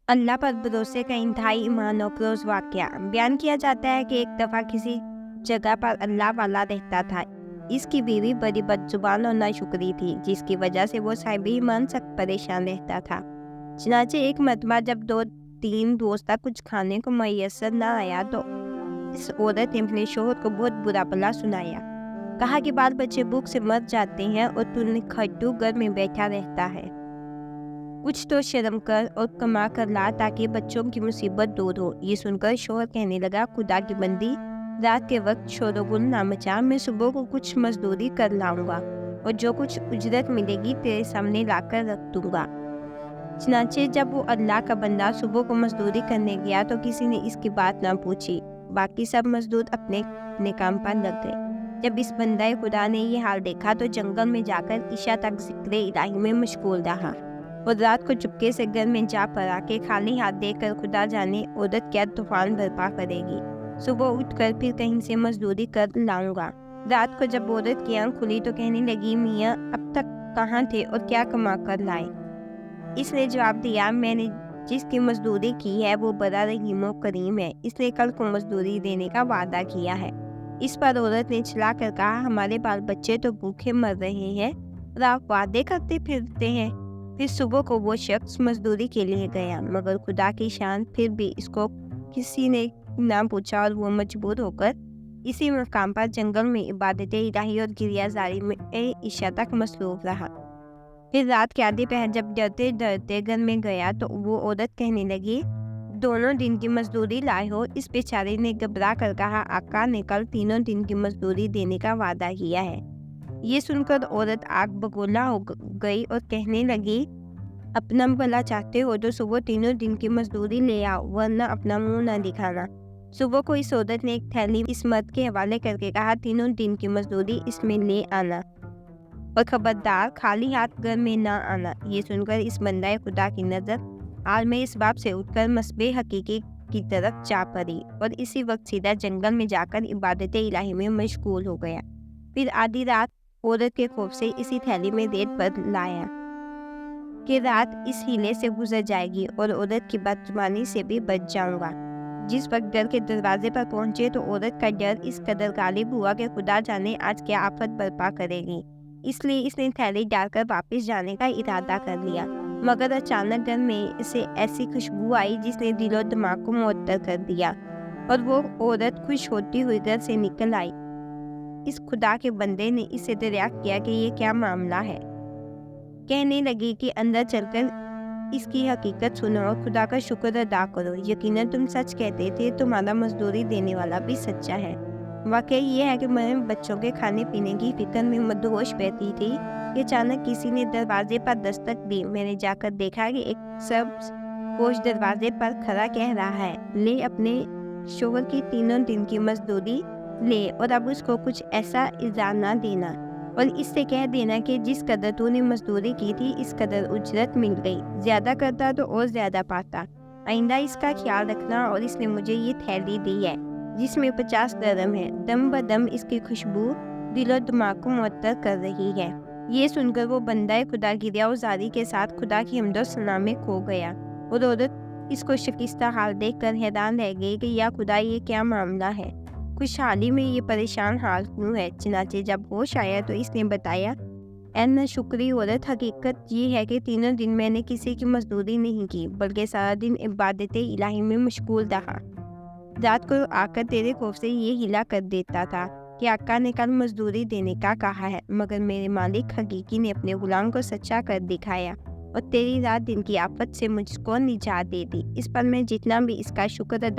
अल्लाह पर भरोसे का इंतहाई ईमान अफरोज वाकया बयान किया जाता है कि एक दफ़ा किसी जगह पर अल्लाह वाला रहता था। इसकी बीवी बड़ी बदजुबान और नाशुक्री थी, जिसकी वजह से वो साहिब ईमान सख्त परेशान रहता था। चनाचे एक मरतबा जब 2-3 रोज तक कुछ खाने को मैसर न आया तो इस औरत ने अपने शोहर को बहुत बुरा भला सुनाया। कहा कि बाल बच्चे भूख से मर जाते हैं और तू निखट्टू घर में बैठा रहता है। कुछ तो शर्म कर और कमा कर ला ताकि बच्चों की मुसीबत दूर हो। ये सुनकर शोहर कहने लगा, खुदा की बंदी, रात के वक्त शोरगुल ना मचा, मैं सुबह को कुछ मजदूरी कर लाऊंगा और जो कुछ उजरत मिलेगी तेरे सामने लाकर रख दूंगा। चनाचे जब वो अल्लाह का बंदा सुबह को मजदूरी करने गया तो किसी ने इसकी बात ना पूछी। बाकी सब मजदूर अपने अपने काम पर लग गए। जब इस बंदा खुदा ने ये हाल देखा तो जंगल में जाकर ईशा तक जिक्र इलाही में मशगूल रहा और रात को चुपके से घर में जा पड़ा के खाली हाथ देकर खुदा जाने औरत क्या तूफान बर्पा करेगी। सुबह उठकर फिर कहीं से मजदूरी कर लाऊंगा। रात को जब औरत की आंख खुली तो कहने लगी, मियाँ अब तक कहाँ थे और क्या कमा कर लाए? इसने जवाब दिया, मैंने जिसकी मजदूरी की है वो बड़ा रहीम और करीम है, इसने कल को मजदूरी देने का वादा किया है। इस पर औरत ने चिल्ला कर कहा, हमारे बाल बच्चे तो भूखे मर रहे हैं और आप वादे करते फिरते हैं। फिर सुबह को वो शख्स मजदूरी के लिए गया, मगर खुदा की शान फिर भी इसको किसी ने ना पूछा और वो मजबूर होकर इसी मकाम पर जंगल में इबादत इलाही और गिरियाजारी में ईशा तक मसरूफ रहा। फिर रात के आधी पहर जब डरते डरते घर में गया तो वो औरत कहने लगी, दोनों दिन की मजदूरी लाए हो? इस बेचारे ने घबरा कर कहा, आका ने कल 3 दिन की मजदूरी देने का वादा किया है। ये सुनकर औरत आग बगोला हो गई और कहने लगी, अपना भला चाहते हो तो सुबह 3 दिन की मजदूरी ले आओ, वरना अपना मुंह ना दिखाना। सुबह को इस औरत ने एक थैली इस मर्द के हवाले करके कहा, 3 दिन की मजदूरी इसमें ले आना और खबरदार खाली हाथ घर में ना आना। ये सुनकर इस बंदा खुदा की नजर हाल में इस बाप से उठकर मस्बे हकीकी की तरफ जा पड़ी और इसी वक्त सीधा जंगल में जाकर इबादत इलाही में मशगूल हो गया। फिर आधी रात औरत के खौफ से इसी थैली में रेत पर लाया कि रात इस हीले से गुजर जाएगी और औरत की बदजुबानी से भी बच जाऊंगा। जिस वक्त घर के दरवाजे पर पहुंचे तो औरत का डर इस कदर गालिब हुआ कि खुदा जाने आज क्या आफत बर्पा करेगी। इसलिए इसने थैली डालकर वापस जाने का इरादा कर लिया, मगर अचानक घर में इसे ऐसी खुशबू आई जिसने दिलो दिमाग को मुअत्तर कर दिया और वो औरत खुश होती हुई घर से निकल आई। इस खुदा के बंदे ने इससे दरियाफ्त किया कि ये क्या मामला है। कहने लगी कि अंदर चलकर इसकी हकीकत सुनो और खुदा का शुक्र अदा करो। यकीनन तुम सच कहते थे, तुम्हारा मजदूरी देने वाला भी सच्चा है। वाकई ये है कि मैं बच्चों के खाने पीने की फिक्र में मदहोश बैठी थी कि अचानक किसी ने दरवाजे पर दस्तक दी। मैंने जाकर देखा कि एक सब्ज पोश दरवाजे पर खड़ा कह रहा है, ले अपने शोहर की 3 दिन की मजदूरी ले और अब उसको कुछ ऐसा इज़ा ना देना और इससे कह देना कि जिस कदर तूने मजदूरी की थी इस कदर उजरत मिल गई, ज्यादा करता तो और ज्यादा पाता। आइंदा इसका ख्याल रखना। और इसने मुझे ये थैली दी है जिसमें 50 दरम है। दम बदम इसकी खुशबू दिलो दिमाग को मुअत्तर कर रही है। ये सुनकर वो बंदा खुदा गिरिया और जारी के साथ खुदा की हम्दो सना में खो गया और औरत इसको शिकस्ता हाल देख कर हैरान रह गई कि या खुदा ये क्या मामला है, खुशहाली में ये परेशान हाल क्यों है। चनाचे जब होश आया तो इसने बताया, ऐ नाशुक्री औरत, हकीकत ये है कि 3 दिन मैंने किसी की मजदूरी नहीं की बल्कि सारा दिन इबादत इलाही में मशगूल रहा। रात को आकर तेरे खौफ से ये हिला कर देता था कि आका ने कल मजदूरी देने का कहा है, मगर मेरे मालिक हकीकी ने अपने गुलाम को सच्चा कर दिखाया और तेरी रात दिन की आफत से मुझको निजात दे दी। इस पर मैं जितना भी इसका शुक्र अदा